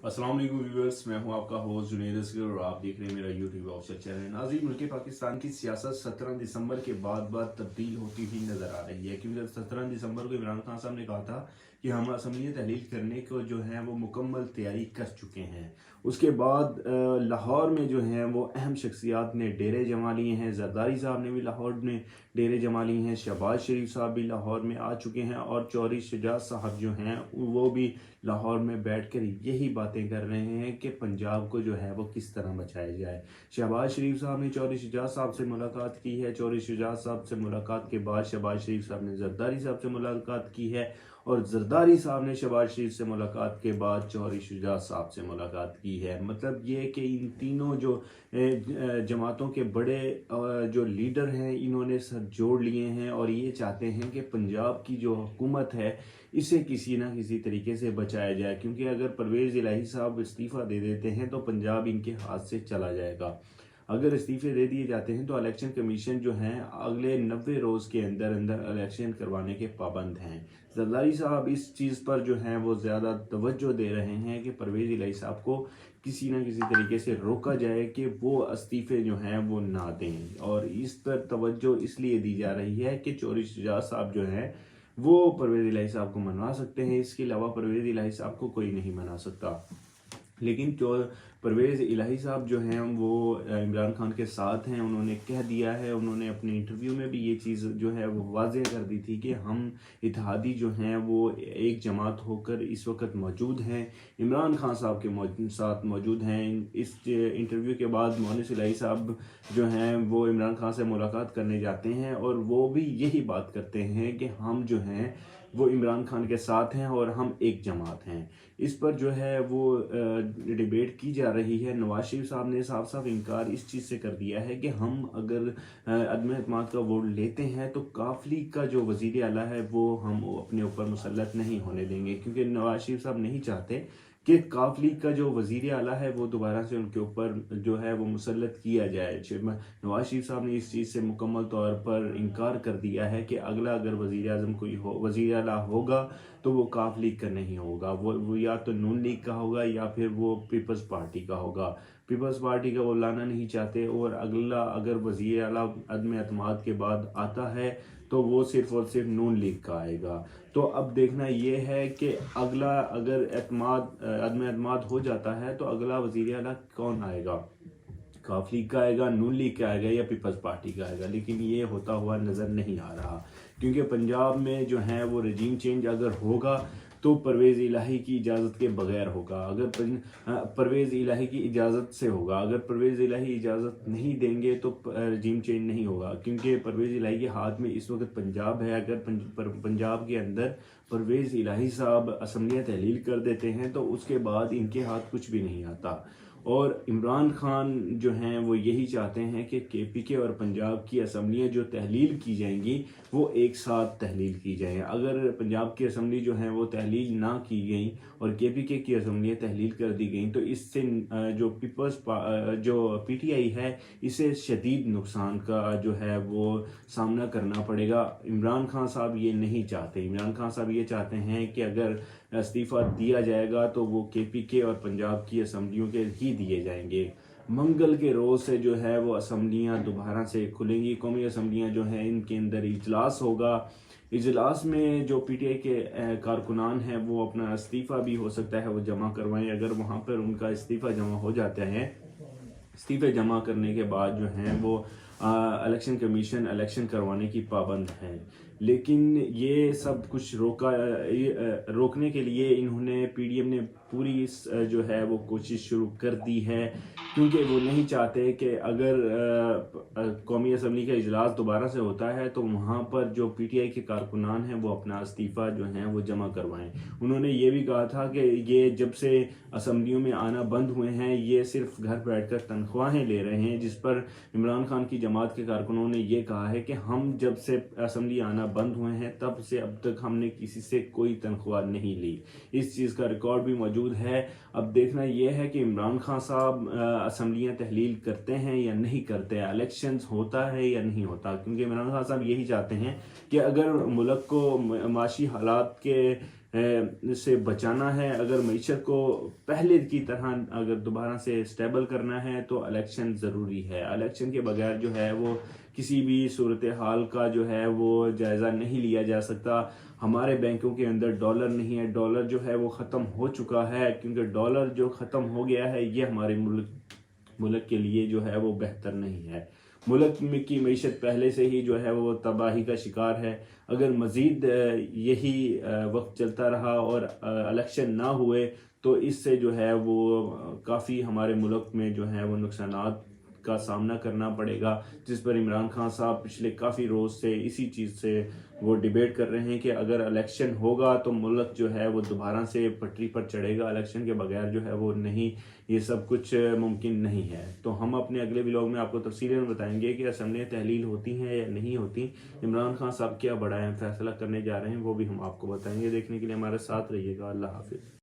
अस्सलाम वालेकुम व्यूअर्स, मैं हूं आपका होस्ट जुनैद असगर और आप देख रहे हैं मेरा यूट्यूब ऑफिशियल चैनल। नाज़रीन, मुल्क पाकिस्तान की सियासत 17 दिसंबर के बाद तब्दील होती हुई नज़र आ रही है, क्योंकि 17 दिसंबर को इमरान खान साहब ने कहा था कि हम असम्बली तहलील करने को जो है वो मुकम्मल तैयारी कर चुके हैं। उसके बाद लाहौर में जो है वो अहम शख्सियात ने डेरे जमा लिए हैं। जरदारी साहब ने भी लाहौर में डेरे जमा लिए हैं, शहबाज शरीफ साहब भी लाहौर में आ चुके हैं और चौधरी शुजात साहब जो हैं वो भी लाहौर में बैठकर यही बातें कर रहे हैं कि पंजाब को जो है वो किस तरह बचाया जाए। शहबाज शरीफ साहब ने चौधरी शुजात साहब से मुलाकात की है। चौधरी शुजात साहब से मुलाकात के बाद शहबाज शरीफ साहब ने जरदारी साहब से मुलाकात की है और जरदारी साहब ने शहबाज शरीफ से मुलाकात के बाद चौधरी शुजात साहब से मुलाकात की है। मतलब ये कि इन तीनों जो जमातों के बड़े जो लीडर हैं इन्होंने सर जोड़ लिए हैं और ये चाहते हैं कि पंजाब की जो हुकूमत है इसे किसी ना किसी तरीके से बचाया जाए, क्योंकि अगर परवेज़ इलाही साहब इस्तीफ़ा दे देते हैं तो पंजाब इनके हाथ से चला जाएगा। अगर इस्तीफ़े दे दिए जाते हैं तो इलेक्शन कमीशन जो है अगले 90 रोज़ के अंदर अंदर इलेक्शन करवाने के पाबंद हैं। जरदारी साहब इस चीज़ पर जो है वो ज़्यादा तवज्जो दे रहे हैं कि परवेज़ इलाही साहब को किसी न किसी तरीके से रोका जाए कि वो इस्तीफ़े जो हैं वो ना दें, और इस पर तवज्जो इसलिए दी जा रही है कि चौधरी शुजात साहब जो हैं वो परवेज़ इलाही साहब को मनवा सकते हैं। इसके अलावा परवेज़ इलाही साहब को कोई नहीं मना सकता। लेकिन जो परवेज़ इलाही साहब जो हैं वो इमरान खान के साथ हैं। उन्होंने कह दिया है, उन्होंने अपने इंटरव्यू में भी ये चीज़ जो है वो वाज़ेह कर दी थी कि हम इत्तेहादी जो हैं वो एक जमात होकर इस वक्त मौजूद हैं, इमरान खान साहब के साथ मौजूद हैं। इस इंटरव्यू के बाद मोनिस इलाही साहब जो हैं वो इमरान खान से मुलाकात करने जाते हैं और वो भी यही बात करते हैं कि हम जो हैं वो इमरान खान के साथ हैं और हम एक जमात हैं। इस पर जो है वो डिबेट की जा रही है। नवाज शरीफ साहब ने साफ साफ इनकार इस चीज़ से कर दिया है कि हम अगर अदम एतमाद का वोट लेते हैं तो काफली का जो वज़ीर आला है वो हम अपने ऊपर मुसल्लत नहीं होने देंगे, क्योंकि नवाज शरीफ साहब नहीं चाहते कि काफ लीग का जो वज़ीर आला है वो दोबारा से उनके ऊपर जो है वो मुसल्लत किया जाए। नवाज शरीफ साहब ने इस चीज़ से मुकम्मल तौर पर इनकार कर दिया है कि अगला अगर वज़ीर आज़म कोई हो, वज़ीर आला होगा तो वो काफ लीग का नहीं होगा, वो या तो नून लीग का होगा या फिर वो पीपल्स पार्टी का होगा। पीपल्स पार्टी का वो लाना नहीं चाहते और अगला अगर वज़ीर आला अदम एतमाद के बाद आता है तो वो सिर्फ और सिर्फ नून लीग का आएगा। तो अब देखना ये है कि अगला अगर अदम एतमाद हो जाता है तो अगला वज़ीर आला कौन आएगा, काफ लीग का आएगा, नून लीग का आएगा या पीपल्स पार्टी का आएगा। लेकिन ये होता हुआ नज़र नहीं आ रहा, क्योंकि पंजाब में जो है वो रजीम चेंज अगर होगा तो परवेज़ इलाही की इजाज़त के बगैर होगा। अगर परवेज़ इलाही की इजाज़त से होगा, अगर परवेज़ इलाही इजाज़त नहीं देंगे तो रजीम चेंज नहीं होगा, क्योंकि परवेज़ इलाही के हाथ में इस वक्त पंजाब है। अगर पंजाब के अंदर परवेज़ इलाही साहब असम्बलियाँ तहलील कर देते हैं तो उसके बाद इनके हाथ कुछ भी नहीं आता। और इमरान खान जो हैं वो यही चाहते हैं कि केपीके और पंजाब की असम्बलियाँ जो तहलील की जाएंगी वो एक साथ तहलील की जाएँ। अगर पंजाब की असम्बली जो है वो तहलील ना की गई और केपीके की असम्बलियाँ तहलील कर दी गई तो इससे जो पीटीआई है इसे शदीद नुकसान का जो है वो सामना करना पड़ेगा। इमरान खान साहब ये नहीं चाहते। इमरान खान साहब ये चाहते हैं कि अगर इस्तीफ़ा दिया जाएगा तो वो केपीके और पंजाब की असम्बलियों के ही दिए जाएंगे। मंगल के रोज़ से जो है वो असम्बलियाँ दोबारा से खुलेंगी। कौमी असम्बलियाँ जो हैं इनके अंदर इजलास होगा। इजलास में जो पीटीआई के कारकुनान हैं वो अपना इस्तीफ़ा भी हो सकता है वो जमा करवाएं। अगर वहाँ पर उनका इस्तीफ़ा जमा हो जाता है, इस्तीफ़े जमा करने के बाद जो हैं वो इलेक्शन कमीशन इलेक्शन करवाने की पाबंद है। लेकिन ये सब कुछ रोकने के लिए इन्होंने पीडीएम ने पूरी जो है वो कोशिश शुरू कर दी है, क्योंकि वो नहीं चाहते कि अगर कौमी असम्बली का इजलास दोबारा से होता है तो वहाँ पर जो पीटीआई के कारकुनान हैं वो अपना इस्तीफ़ा जो हैं वो जमा करवाएं। उन्होंने ये भी कहा था कि ये जब से असम्बलियों में आना बंद हुए हैं ये सिर्फ घर बैठकर तनख्वाहें ले रहे हैं, जिस पर इमरान खान की जमात के कारकुनों ने ये कहा है कि हम जब से असम्बली आना बंद हुए हैं तब से अब तक हमने किसी से कोई तनख्वाह नहीं ली। इस चीज़ का रिकॉर्ड भी मौजूद है। अब देखना यह है कि इमरान खान साहब असम्बलियाँ तहलील करते हैं या नहीं करते, इलेक्शंस होता है या नहीं होता, क्योंकि इमरान खान साहब यही चाहते हैं कि अगर मुल्क को माशी हालात के سے بچانا ہے، اگر معیشت کو پہلے کی طرح اگر دوبارہ سے اسٹیبل کرنا ہے تو الیکشن ضروری ہے۔ الیکشن کے بغیر جو ہے وہ کسی بھی صورتحال کا جو ہے وہ جائزہ نہیں لیا جا سکتا۔ ہمارے بینکوں کے اندر ڈالر نہیں ہے، ڈالر جو ہے وہ ختم ہو چکا ہے، کیونکہ ڈالر جو ختم ہو گیا ہے یہ ہمارے ملک کے لیے جو ہے وہ بہتر نہیں ہے۔ ملک کی معیشت پہلے سے ہی جو ہے وہ تباہی کا شکار ہے۔ اگر مزید یہی وقت چلتا رہا اور الیکشن نہ ہوئے تو اس سے جو ہے وہ کافی ہمارے ملک میں جو ہے وہ نقصانات کا سامنا کرنا پڑے گا، جس پر عمران خان صاحب پچھلے کافی روز سے اسی چیز سے وہ ڈیبیٹ کر رہے ہیں کہ اگر الیکشن ہوگا تو ملک جو ہے وہ دوبارہ سے پٹری پر چڑھے گا، الیکشن کے بغیر جو ہے وہ نہیں، یہ سب کچھ ممکن نہیں ہے۔ تو ہم اپنے اگلے ولاگ میں آپ کو تفصیلاً بتائیں گے کہ اسمبلیاں تحلیل ہوتی ہیں یا نہیں ہوتی، عمران خان صاحب کیا بڑا اہم فیصلہ کرنے جا رہے ہیں وہ بھی ہم آپ کو بتائیں گے۔ دیکھنے کے لیے ہمارے ساتھ رہیے گا۔ اللہ حافظ۔